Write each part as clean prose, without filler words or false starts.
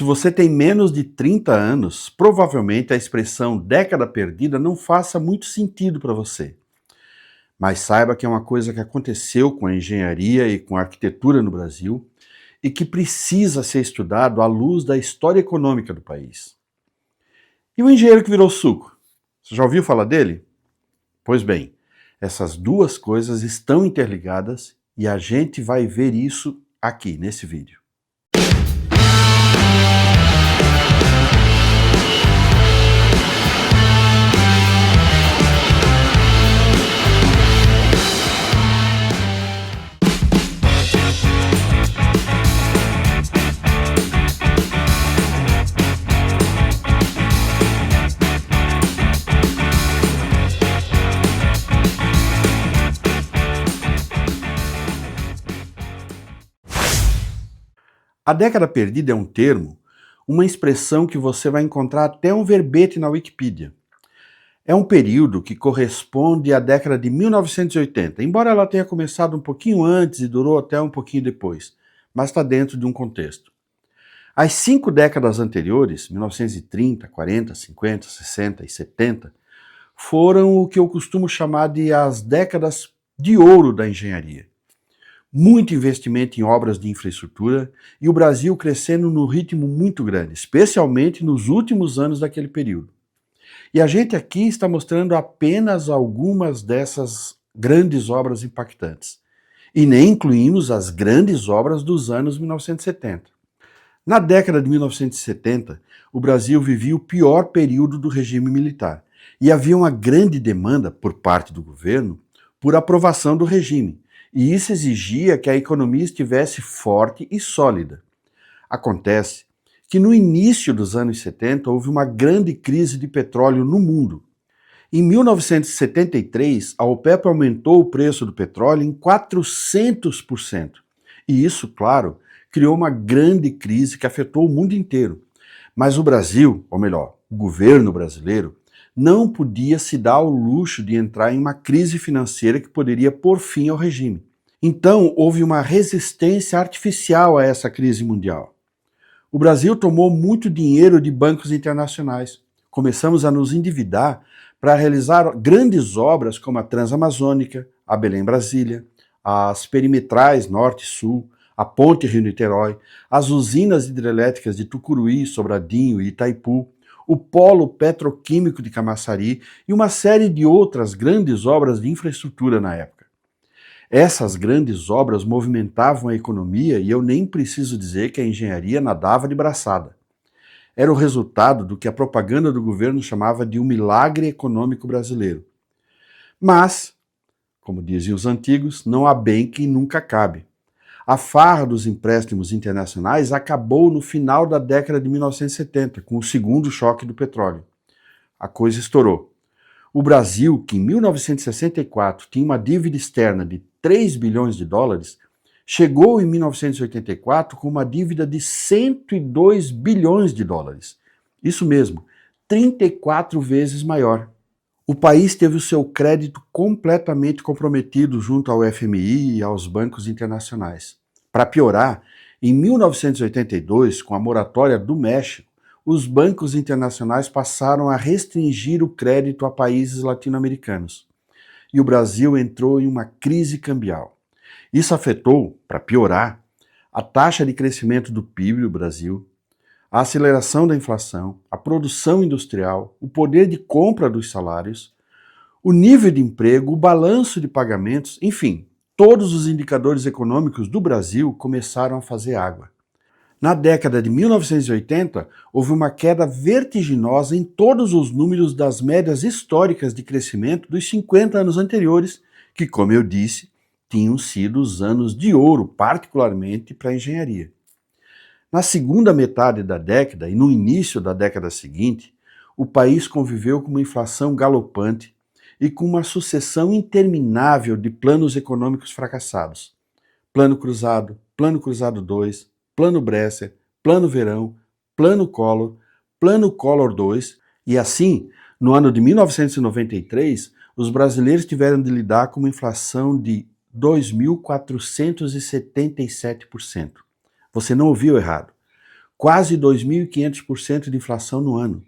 Se você tem menos de 30 anos, provavelmente a expressão década perdida não faça muito sentido para você. Mas saiba que é uma coisa que aconteceu com a engenharia e com a arquitetura no Brasil e que precisa ser estudado à luz da história econômica do país. E o engenheiro que virou suco? Você já ouviu falar dele? Pois bem, essas duas coisas estão interligadas e a gente vai ver isso aqui nesse vídeo. A década perdida é um termo, uma expressão que você vai encontrar até um verbete na Wikipedia. É um período que corresponde à década de 1980, embora ela tenha começado um pouquinho antes e durou até um pouquinho depois, mas está dentro de um contexto. As 5 décadas anteriores, 1930, 40, 50, 60 e 70, foram o que eu costumo chamar de as décadas de ouro da engenharia. Muito investimento em obras de infraestrutura e o Brasil crescendo num ritmo muito grande, especialmente nos últimos anos daquele período. E a gente aqui está mostrando apenas algumas dessas grandes obras impactantes. E nem incluímos as grandes obras dos anos 1970. Na década de 1970, o Brasil vivia o pior período do regime militar. E havia uma grande demanda por parte do governo por aprovação do regime. E isso exigia que a economia estivesse forte e sólida. Acontece que no início dos anos 70 houve uma grande crise de petróleo no mundo. Em 1973, a OPEP aumentou o preço do petróleo em 400%. E isso, claro, criou uma grande crise que afetou o mundo inteiro. Mas o Brasil, ou melhor, o governo brasileiro, não podia se dar ao luxo de entrar em uma crise financeira que poderia pôr fim ao regime. Então, houve uma resistência artificial a essa crise mundial. O Brasil tomou muito dinheiro de bancos internacionais. Começamos a nos endividar para realizar grandes obras como a Transamazônica, a Belém-Brasília, as perimetrais Norte e Sul, a Ponte Rio-Niterói, as usinas hidrelétricas de Tucuruí, Sobradinho e Itaipu, o polo petroquímico de Camaçari e uma série de outras grandes obras de infraestrutura na época. Essas grandes obras movimentavam a economia e eu nem preciso dizer que a engenharia nadava de braçada. Era o resultado do que a propaganda do governo chamava de um milagre econômico brasileiro. Mas, como diziam os antigos, não há bem que nunca cabe. A farra dos empréstimos internacionais acabou no final da década de 1970, com o segundo choque do petróleo. A coisa estourou. O Brasil, que em 1964 tinha uma dívida externa de 3 bilhões de dólares, chegou em 1984 com uma dívida de 102 bilhões de dólares. Isso mesmo, 34 vezes maior. O país teve o seu crédito completamente comprometido junto ao FMI e aos bancos internacionais. Para piorar, em 1982, com a moratória do México, os bancos internacionais passaram a restringir o crédito a países latino-americanos. E o Brasil entrou em uma crise cambial. Isso afetou, para piorar, a taxa de crescimento do PIB do Brasil, a aceleração da inflação, a produção industrial, o poder de compra dos salários, o nível de emprego, o balanço de pagamentos, enfim, todos os indicadores econômicos do Brasil começaram a fazer água. Na década de 1980, houve uma queda vertiginosa em todos os números das médias históricas de crescimento dos 50 anos anteriores, que, como eu disse, tinham sido os anos de ouro, particularmente para a engenharia. Na segunda metade da década e no início da década seguinte, o país conviveu com uma inflação galopante e com uma sucessão interminável de planos econômicos fracassados. Plano Cruzado, Plano Cruzado II, Plano Bresser, Plano Verão, Plano Collor II, e assim, no ano de 1993, os brasileiros tiveram de lidar com uma inflação de 2.477%. Você não ouviu errado. quase 2.500% de inflação no ano.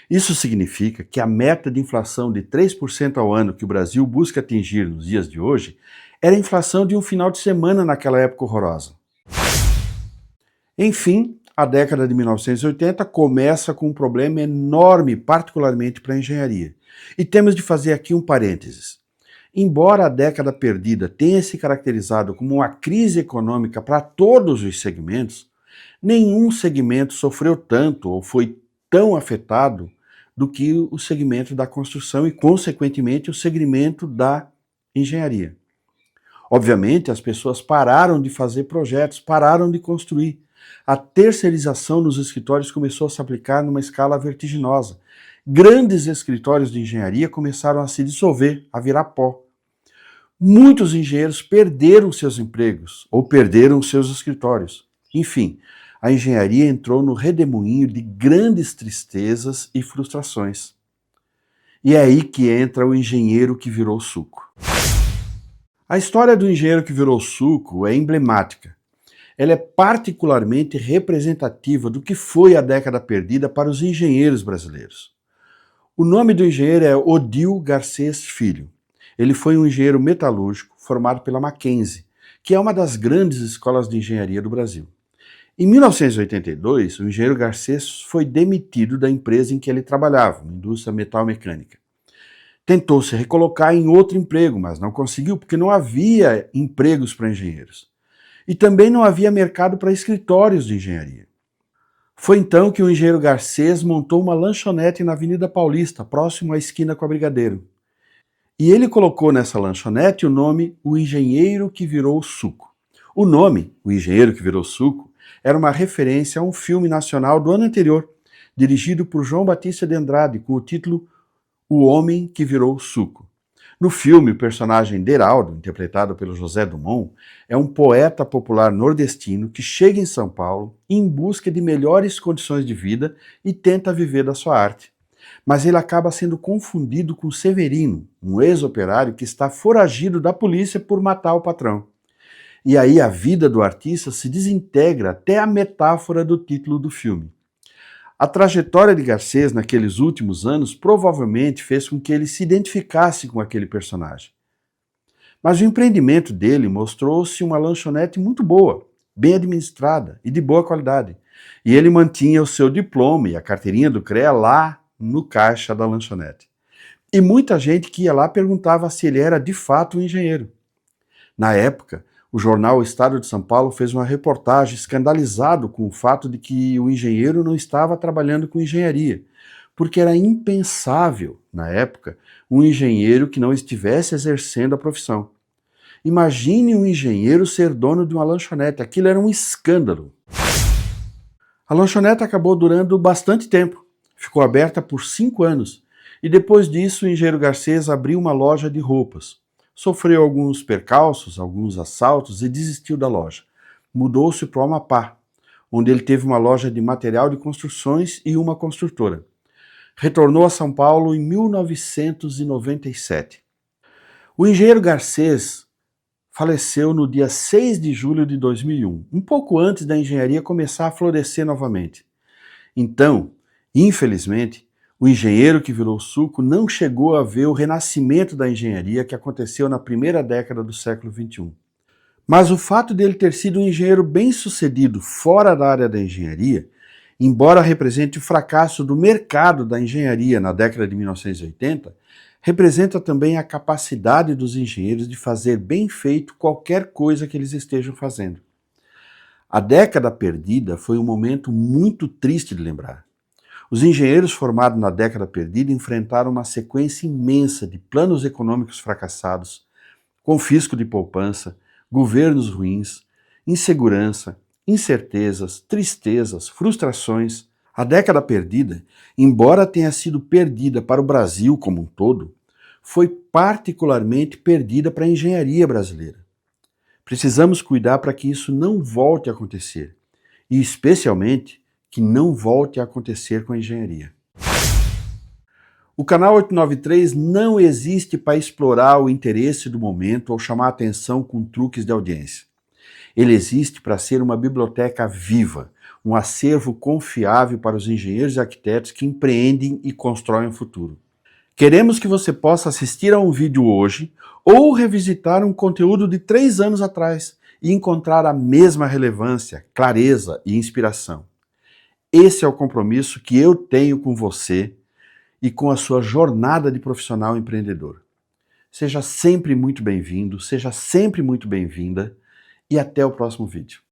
Isso significa que a meta de inflação de 3% ao ano que o Brasil busca atingir nos dias de hoje era a inflação de um final de semana naquela época horrorosa. Enfim, a década de 1980 começa com um problema enorme, particularmente para a engenharia. E temos de fazer aqui um parênteses. Embora a década perdida tenha se caracterizado como uma crise econômica para todos os segmentos, nenhum segmento sofreu tanto ou foi tão afetado do que o segmento da construção e, consequentemente, o segmento da engenharia. Obviamente, as pessoas pararam de fazer projetos, pararam de construir. A terceirização nos escritórios começou a se aplicar numa escala vertiginosa. Grandes escritórios de engenharia começaram a se dissolver, a virar pó. Muitos engenheiros perderam seus empregos ou perderam seus escritórios. Enfim, a engenharia entrou no redemoinho de grandes tristezas e frustrações. E é aí que entra o engenheiro que virou suco. A história do engenheiro que virou suco é emblemática. Ela é particularmente representativa do que foi a década perdida para os engenheiros brasileiros. O nome do engenheiro é Odil Garcês Filho. Ele foi um engenheiro metalúrgico formado pela Mackenzie, que é uma das grandes escolas de engenharia do Brasil. Em 1982, o engenheiro Garcês foi demitido da empresa em que ele trabalhava, uma indústria metal-mecânica. Tentou se recolocar em outro emprego, mas não conseguiu porque não havia empregos para engenheiros. E também não havia mercado para escritórios de engenharia. Foi então que o engenheiro Garcês montou uma lanchonete na Avenida Paulista, próximo à esquina com a Brigadeiro. E ele colocou nessa lanchonete o nome O Engenheiro que Virou Suco. O nome, O Engenheiro que Virou Suco, era uma referência a um filme nacional do ano anterior, dirigido por João Batista de Andrade, com o título O Homem que Virou Suco. No filme, o personagem Deraldo, interpretado pelo José Dumont, é um poeta popular nordestino que chega em São Paulo em busca de melhores condições de vida e tenta viver da sua arte. Mas ele acaba sendo confundido com Severino, um ex-operário que está foragido da polícia por matar o patrão. E aí a vida do artista se desintegra até a metáfora do título do filme. A trajetória de Garcês naqueles últimos anos provavelmente fez com que ele se identificasse com aquele personagem. Mas o empreendimento dele mostrou-se uma lanchonete muito boa, bem administrada e de boa qualidade. E ele mantinha o seu diploma e a carteirinha do CREA lá no caixa da lanchonete. E muita gente que ia lá perguntava se ele era de fato um engenheiro. Na época, o jornal Estado de São Paulo fez uma reportagem escandalizado com o fato de que o engenheiro não estava trabalhando com engenharia, porque era impensável, na época, um engenheiro que não estivesse exercendo a profissão. Imagine um engenheiro ser dono de uma lanchonete, aquilo era um escândalo. A lanchonete acabou durando bastante tempo, ficou aberta por 5 anos, e depois disso o engenheiro Garcês abriu uma loja de roupas. Sofreu alguns percalços, alguns assaltos e desistiu da loja. Mudou-se para o Amapá, onde ele teve uma loja de material de construções e uma construtora. Retornou a São Paulo em 1997. O engenheiro Garcês faleceu no dia 6 de julho de 2001, um pouco antes da engenharia começar a florescer novamente. Então, infelizmente, o engenheiro que virou suco não chegou a ver o renascimento da engenharia que aconteceu na primeira década do século XXI. Mas o fato dele ter sido um engenheiro bem-sucedido fora da área da engenharia, embora represente o fracasso do mercado da engenharia na década de 1980, representa também a capacidade dos engenheiros de fazer bem feito qualquer coisa que eles estejam fazendo. A década perdida foi um momento muito triste de lembrar. Os engenheiros formados na década perdida enfrentaram uma sequência imensa de planos econômicos fracassados, confisco de poupança, governos ruins, insegurança, incertezas, tristezas, frustrações. A década perdida, embora tenha sido perdida para o Brasil como um todo, foi particularmente perdida para a engenharia brasileira. Precisamos cuidar para que isso não volte a acontecer, e especialmente que não volte a acontecer com a engenharia. O canal 893 não existe para explorar o interesse do momento ou chamar atenção com truques de audiência. Ele existe para ser uma biblioteca viva, um acervo confiável para os engenheiros e arquitetos que empreendem e constroem o futuro. Queremos que você possa assistir a um vídeo hoje ou revisitar um conteúdo de 3 anos atrás e encontrar a mesma relevância, clareza e inspiração. Esse é o compromisso que eu tenho com você e com a sua jornada de profissional empreendedor. Seja sempre muito bem-vindo, seja sempre muito bem-vinda e até o próximo vídeo.